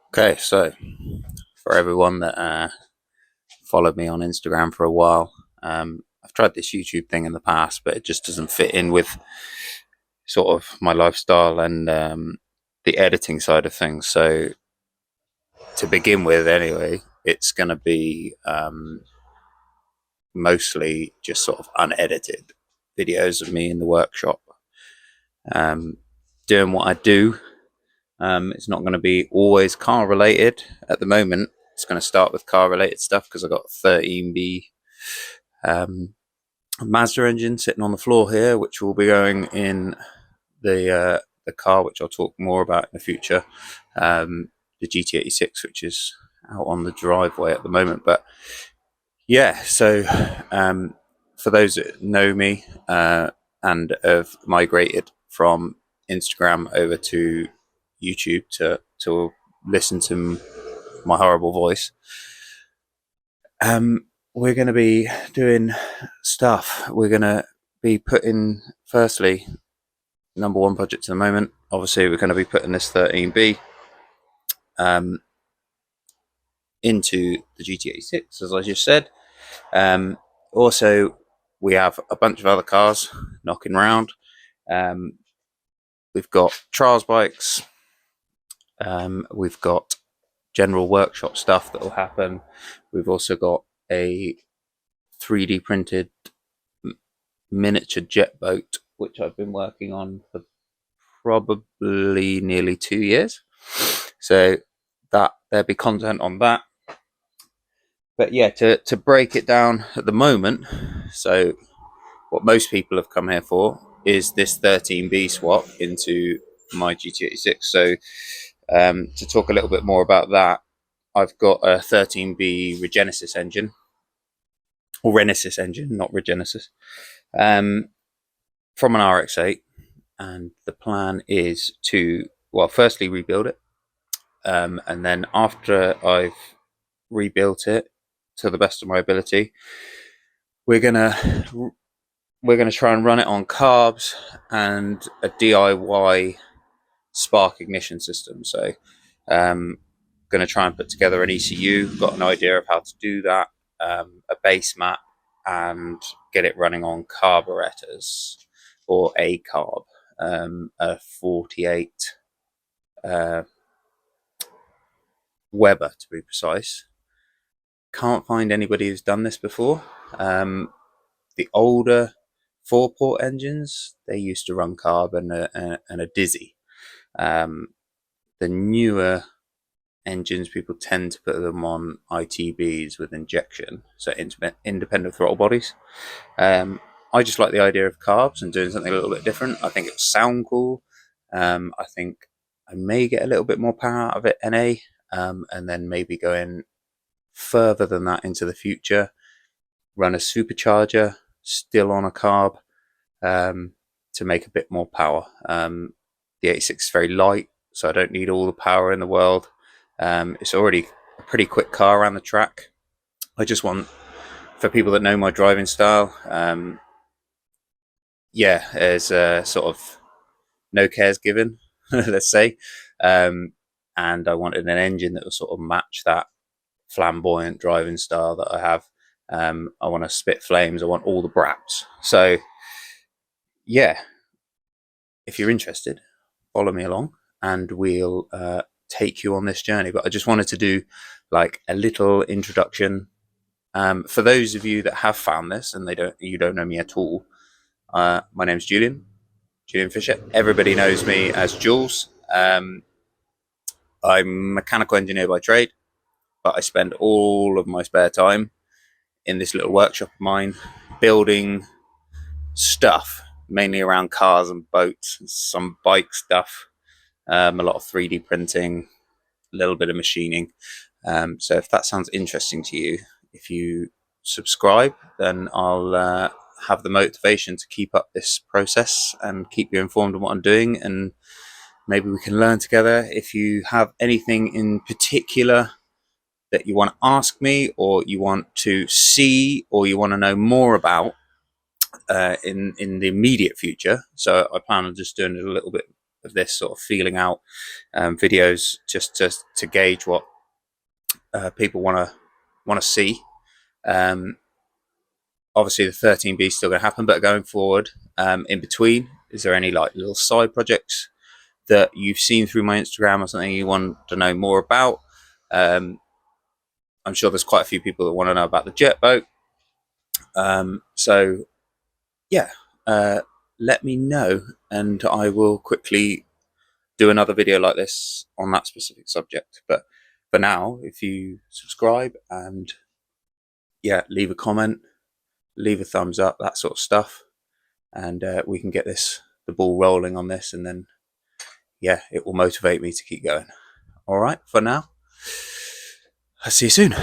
Okay, so for everyone that followed me on Instagram for a while, I've tried this YouTube thing in the past, but it just doesn't fit in with sort of my lifestyle and the editing side of things. So to begin with, anyway, it's going to be mostly just sort of unedited videos of me in the workshop um, doing what I do. It's not going to be always car related at the moment. It's going to start with car related stuff because I've got 13B Mazda engine sitting on the floor here, which will be going in the car, which I'll talk more about in the future. The GT86, which is out on the driveway at the moment. But yeah, so for those that know me and have migrated from Instagram over to YouTube to listen to my horrible voice, we're going to be doing stuff. We're going to be putting, firstly, number one project at the moment. Obviously, we're going to be putting this 13B into the GT86, as I just said. Also, we have a bunch of other cars knocking around. We've got trials bikes. We've got general workshop stuff that will happen. We've also got a 3D printed miniature jet boat, which I've been working on for probably nearly 2 years. So that there'll be content on that. But yeah, to break it down at the moment, so what most people have come here for is this 13B swap into my GT86. So to talk a little bit more about that, I've got a 13B Regenesis engine, or Renesis engine, not Regenesis, from an RX-8, and the plan is to, well, firstly rebuild it, and then after I've rebuilt it to the best of my ability, we're gonna try and run it on carbs and a DIY spark ignition system. So going to try and put together an ECU, got an idea of how to do that, a base map, and get it running on carburetors or a carb, a 48 Weber to be precise. Can't find anybody who's done this before. The older 4-port engines, they used to run carb and a Dizzy. The newer engines, people tend to put them on ITBs with injection, so independent throttle bodies. I just like the idea of carbs and doing something a little bit different. I think it would sound cool. I think I may get a little bit more power out of it NA, and then maybe going further than that into the future, run a supercharger still on a carb to make a bit more power. The 86 is very light, so I don't need all the power in the world. It's already a pretty quick car around the track. I just want, for people that know my driving style, there's a sort of no cares given, let's say. And I wanted an engine that will sort of match that flamboyant driving style that I have. I want to spit flames. I want all the braps. So, yeah, if you're interested, follow me along and we'll take you on this journey. But I just wanted to do like a little introduction. For those of you that have found this and you don't know me at all, my name's Julian Fisher. Everybody knows me as Jules. I'm a mechanical engineer by trade, but I spend all of my spare time in this little workshop of mine building stuff, mainly around cars and boats, some bike stuff, a lot of 3D printing, a little bit of machining. So if that sounds interesting to you, if you subscribe, then I'll have the motivation to keep up this process and keep you informed on what I'm doing, and maybe we can learn together. If you have anything in particular that you want to ask me, or you want to see, or you want to know more about in the immediate future, so I plan on just doing it a little bit of this, sort of feeling out videos just to gauge what people want to see. Obviously the 13B is still going to happen, but going forward, in between, is there any like little side projects that you've seen through my Instagram or something you want to know more about? I'm sure there's quite a few people that want to know about the jet boat. So yeah, let me know, and I will quickly do another video like this on that specific subject. But for now, if you subscribe and yeah, leave a comment, leave a thumbs up, that sort of stuff, and we can get the ball rolling on this, and then yeah, it will motivate me to keep going. All right, for now, I'll see you soon.